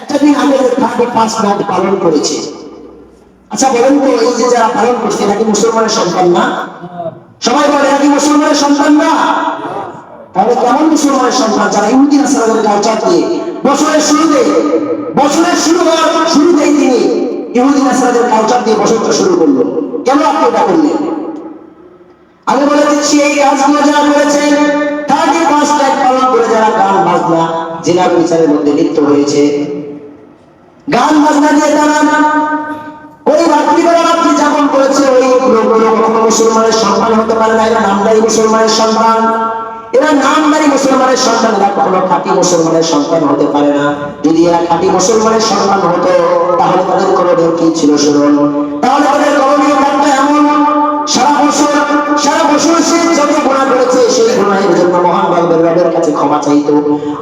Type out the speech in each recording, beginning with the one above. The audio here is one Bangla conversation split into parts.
একটা দিন আগে 31 নাইট পালন করেছে। আচ্ছা বলেন তো, এই যে যারা পালন করছে এরা কি মুসলমানের সন্তান না? সবাই বলে এরা কি মুসলমানের সন্তান না? তাহলে কেমন মুসলমানের সন্তান যারা ইহুদি নাসারাদের কালচার দিয়ে বছরের শুরুতেই তিনি ইহুদি নাসারাদের কালচার দিয়ে বছরটা শুরু করলো? কেন আপনি এটা করলেন? আমি বলে দিচ্ছি, এই কাজগুলো যারা করেছেন, 31 নাইট পালন করে যারা গান বাজনা জেলা বিচারের মধ্যে লিপ্ত হয়েছে, গান বাজনা দিয়ে তারা ওই রাত্রিবেলা রাত্রি যাপন করেছে, ওই লোকগুলো কখনো মুসলমানের সন্তান হতে পারে না। এরা নামদারি মুসলমানের সন্তান, এরা নামদারি মুসলমানের সন্তান, এরা কখনো খাঁটি মুসলমানের সন্তান হতে পারে না। যদি এরা খাঁটি মুসলমানের সন্তান হতো তাহলে তাদের করণীয় কি ছিল শুনুন। তাহলে তাদের করণীয় কাজটা এমন, সারা বছর সে যত গুনাহ করেছে সেই গুনাহের জন্য মহান রবের কাছে ক্ষমা চাইতো।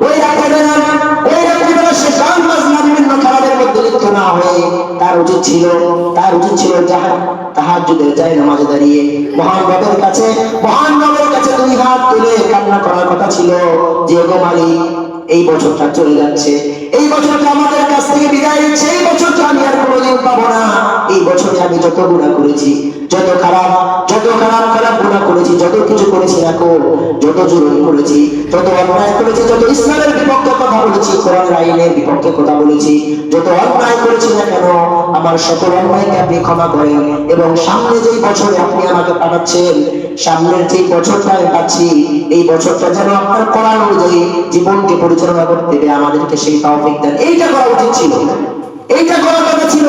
ওই রাত্রিবেলা সে গান বাজনা বিভিন্ন খারাপের মধ্যে লিপ্ত না হয়ে তার উচিত ছিল তাহাজ্জুদের নামাজে দাঁড়িয়ে মহান রবের কাছে দুই হাত তুলে কান্না করার কথা ছিল যে গো মালিক, এই বছরটা চলে যাচ্ছে, এই বছরটা আমাদের কাছ থেকে বিদায় নিচ্ছে, এই বছরটা আমি আর কোনোদিন পাবো না। এই বছরে আমি যত গুনাহ করেছি, যত খারাপ গুনাহ করেছি, যত কিছু করেছি রাখো, যত জুলুম করেছি, যত অন্যায় করেছি, যত ইসলামের বিপক্ষে কথা বলেছি, কোরআন আইনের বিপক্ষে কথা বলেছি, যত অন্যায় করেছি না কেন, আমার সকল অন্যায়কে আপনি ক্ষমা করেন। এবং সামনে যেই বছরে আপনি আমাকে পাঠাচ্ছেন, সামনের যেই বছরটা আমি পাচ্ছি, এই বছরটা যেন আপনার কোরআন অনুযায়ী জীবনকে পরিচালনা করতে হবে, আমাদেরকে সেই তৌফিক দেন। এইটা করা উচিত ছিল, এইটা করার কথা ছিল।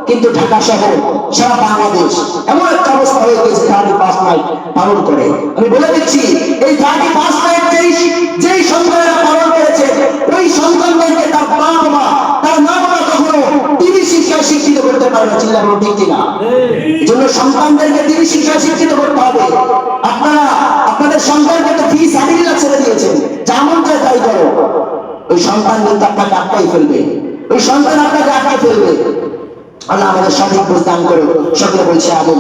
কিন্তু ঢাকা শহর, সারা বাংলাদেশ এমন একটা অবস্থা হয়ে গেছে 31 নাইট পালন করে। আমি বলে দিচ্ছি, এই 31 নাইট যেই সন্তানেরা পালন করেছে, ওই সন্তানদেরকে তার মা বাবা কখনো দিনী শিক্ষায় শিক্ষিত করতে পারে না। চিন্তা করুন, ঠিক কিনা? এই জন্য সন্তানদেরকে দিনী শিক্ষায় শিক্ষিত করতে হবে। আপনারা আপনাদের সন্তানকে তো ফি সাবিলিল্লাহ ছেড়ে দিয়েছেন, যেমন চায় তাই করো। ওই সন্তান কিন্তু আপনাকে আটকাই ফেলবে, আল্লাহ আমাদের সঠিক বুঝ দান করো। সকলে বলছে আমিন।